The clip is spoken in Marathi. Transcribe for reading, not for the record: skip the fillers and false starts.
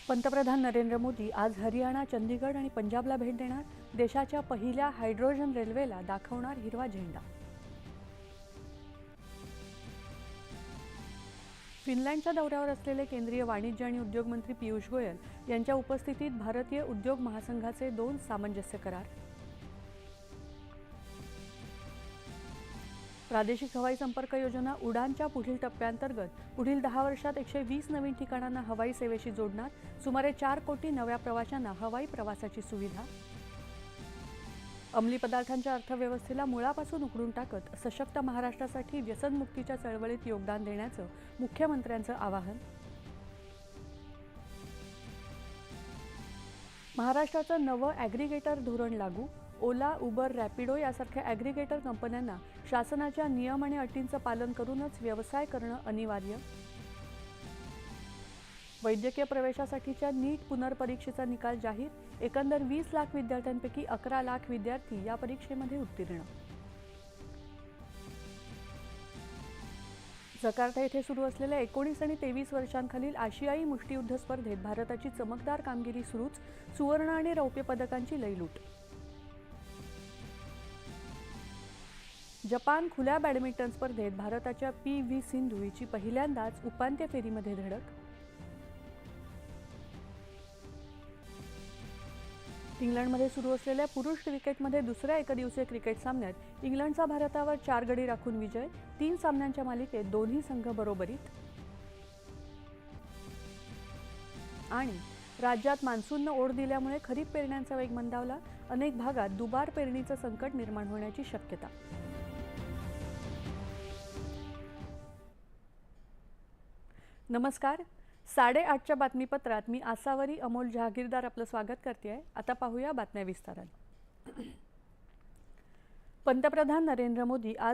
पंतप्रधान नरेंद्र मोदी आज हरियाणा, चंदीगड आणि पंजाबला भेट देणार. देशाच्या पहिल्या हायड्रोजन रेल्वेला दाखवणार हिरवा झेंडा. फिनलँडच्या दौऱ्यावर असलेले केंद्रीय वाणिज्य आणि उद्योग मंत्री पियुष गोयल यांच्या उपस्थितीत भारतीय उद्योग महासंघाचे 2 सामंजस्य करार. प्रादेशिक हवाई संपर्क योजना उडानच्या पुढील टप्प्यांतर्गत पुढील 10 वर्षात 120 नवीन ठिकाणांना हवाई सेवेशी जोडणार. सुमारे 4 कोटी नव्या प्रवाशांना हवाई प्रवासाची सुविधा. अंमली पदार्थांच्या अर्थव्यवस्थेला मुळापासून उखडून टाकत सशक्त महाराष्ट्रासाठी व्यसनमुक्तीच्या चळवळीत योगदान देण्याचं मुख्यमंत्र्यांचं आवाहन. महाराष्ट्राचं नवं ॲग्रिगेटर धोरण लागू. ओला, उबर, रॅपिडो यासारख्या ॲग्रिगेटर कंपन्यांना शासनाच्या नियम आणि अटींचं पालन करूनच व्यवसाय करणं अनिवार्य. वैद्यकीय प्रवेशासाठीच्या नीट पुनर्परीक्षेचा निकाल जाहीर. एकंदर 20 लाख विद्यार्थ्यांपैकी 11 लाख विद्यार्थी या परीक्षेमध्ये उत्तीर्ण. जकार्ता येथे सुरू असलेल्या 19 आणि 23 वर्षांखालील आशियाई मुष्टियुद्ध स्पर्धेत भारताची चमकदार कामगिरी सुरूच. सुवर्ण आणि रौप्य पदकांची लयलूट. जपान खुल्या बॅडमिंटन स्पर्धेत भारताच्या पी.व्ही. सिंधू हिची पहिल्यांदाच उपांत्य फेरीमध्ये धडक. इंग्लंडमध्ये सुरू असलेल्या पुरुष क्रिकेटमध्ये दुसऱ्या एकदिवसीय क्रिकेट सामन्यात इंग्लंडचा भारतावर 4 गडी राखून विजय. 3 सामन्यांच्या मालिकेत दोन्ही संघ बरोबरीत. आणि राज्यात मान्सूननं ओढ दिल्यामुळे खरीप पेरण्यांचा वेग मंदावला. अनेक भागात दुबार पेरणीचं संकट निर्माण होण्याची शक्यता. नमस्कार. 8:30च्या बातमीपत्रात मी आसावरी अमोल जहागीरदार आपलं स्वागत करते. आता पाहूया बातम्या विस्ताराने. पंतप्रधान नरेंद्र मोदी आज